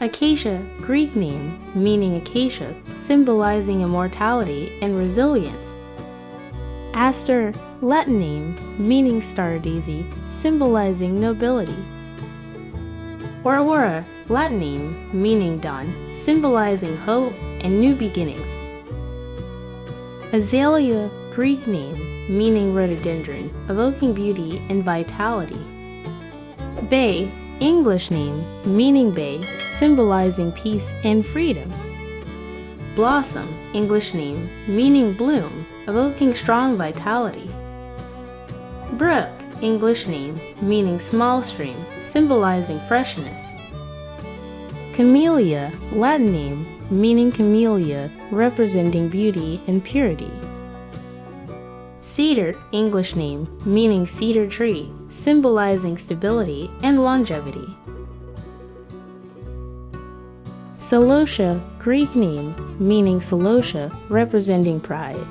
Acacia, Greek name, meaning acacia, symbolizing immortality and resilience. Aster, Latin name, meaning star daisy, symbolizing nobility. Aurora, Latin name, meaning dawn, symbolizing hope and new beginnings. Azalea, Greek name, meaning rhododendron, evoking beauty and vitality. Bay, English name, meaning bay, symbolizing peace and freedom. Blossom, English name, meaning bloom, evoking strong vitality. Brook, English name, meaning small stream, symbolizing freshness. Camellia, Latin name, meaning camellia, representing beauty and purity. Cedar, English name, meaning cedar tree, symbolizing stability and longevity. Celosia, Greek name, meaning celosia, representing pride.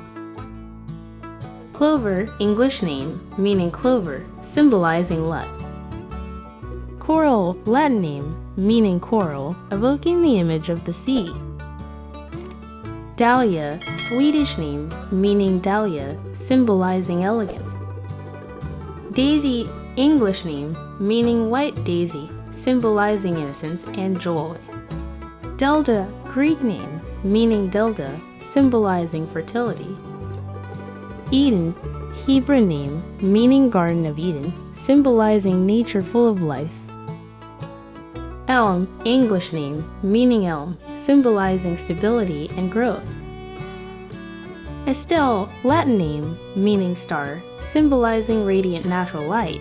Clover, English name, meaning clover, symbolizing luck. Coral, Latin name, meaning coral, evoking the image of the sea. Dahlia, Swedish name, meaning dahlia, symbolizing elegance. Daisy, English name, meaning white daisy, symbolizing innocence and joy. Delta, Greek name, meaning delta, symbolizing fertility. Eden, Hebrew name, meaning Garden of Eden, symbolizing nature full of life. Elm, English name, meaning elm, symbolizing stability and growth. Estelle, Latin name, meaning star, symbolizing radiant natural light.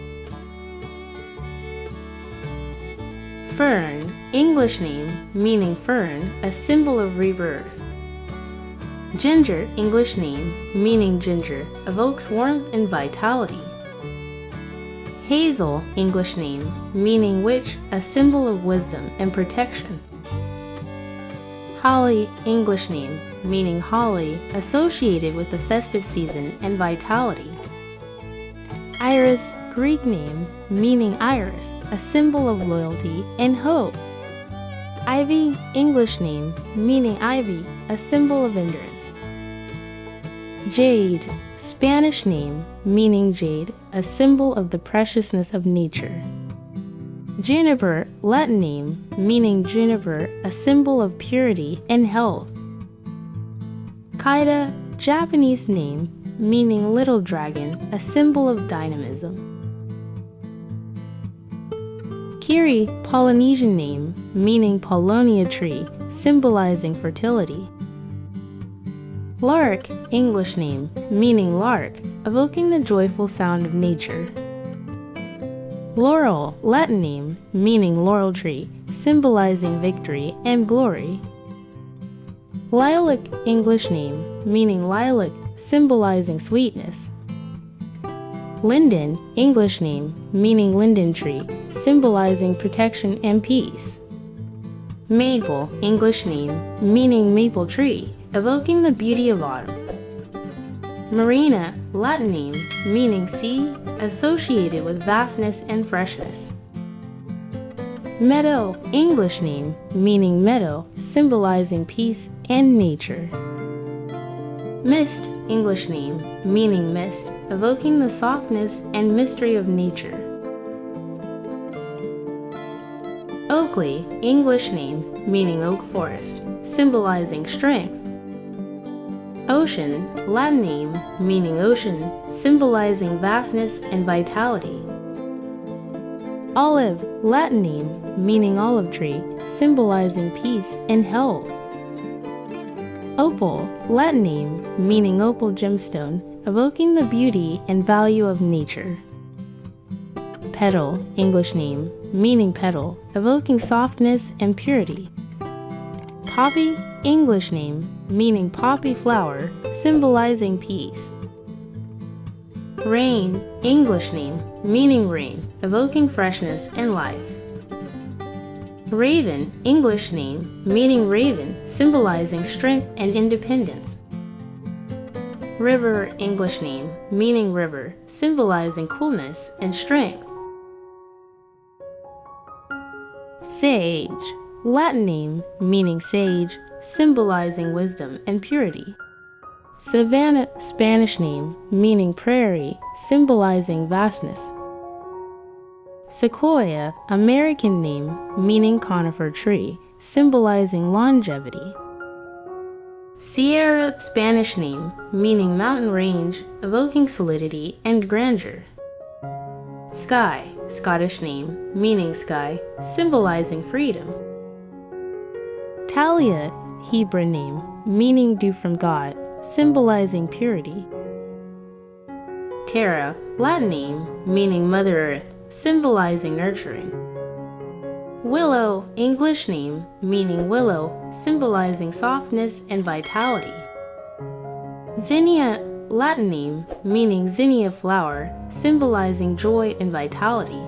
Fern, English name, meaning fern, a symbol of rebirth. Ginger, English name, meaning ginger, evokes warmth and vitality. Hazel, English name, meaning witch, a symbol of wisdom and protection. Holly, English name, meaning holly, associated with the festive season and vitality. Iris, Greek name, meaning iris, a symbol of loyalty and hope. Ivy, English name, meaning ivy, a symbol of endurance. Jade, Spanish name, meaning jade, a symbol of the preciousness of nature. Juniper, Latin name, meaning juniper, a symbol of purity and health. Kaida, Japanese name, meaning little dragon, a symbol of dynamism. Kiri, Polynesian name, meaning Paulownia tree, symbolizing fertility. Lark, English name, meaning lark, evoking the joyful sound of nature. Laurel, Latin name, meaning laurel tree, symbolizing victory and glory. Lilac, English name, meaning lilac, symbolizing sweetness. Linden, English name, meaning linden tree, symbolizing protection and peace. Maple, English name, meaning maple tree, evoking the beauty of autumn. Marina, Latin name, meaning sea, associated with vastness and freshness. Meadow, English name, meaning meadow, symbolizing peace and nature. Mist, English name, meaning mist, evoking the softness and mystery of nature. Oakley, English name, meaning oak forest, symbolizing strength. Ocean, Latin name, meaning ocean, symbolizing vastness and vitality. Olive, Latin name, meaning olive tree, symbolizing peace and health. Opal, Latin name, meaning opal gemstone, evoking the beauty and value of nature. Petal, English name, meaning petal, evoking softness and purity. Poppy, English name, meaning poppy flower, symbolizing peace. Rain, English name, meaning rain, evoking freshness and life. Raven, English name, meaning raven, symbolizing strength and independence. River, English name, meaning river, symbolizing coolness and strength. Sage, Latin name meaning sage, symbolizing wisdom and purity. Savannah, Spanish name meaning prairie, symbolizing vastness. Sequoia, American name meaning conifer tree, symbolizing longevity. Sierra, Spanish name meaning mountain range, evoking solidity and grandeur. Sky, Scottish name meaning sky, symbolizing freedom. Talia, Hebrew name meaning dew from God, symbolizing purity. Terra, Latin name meaning Mother Earth, symbolizing nurturing. Willow, English name meaning willow, symbolizing softness and vitality. Zinnia, Latin name meaning zinnia flower, symbolizing joy and vitality.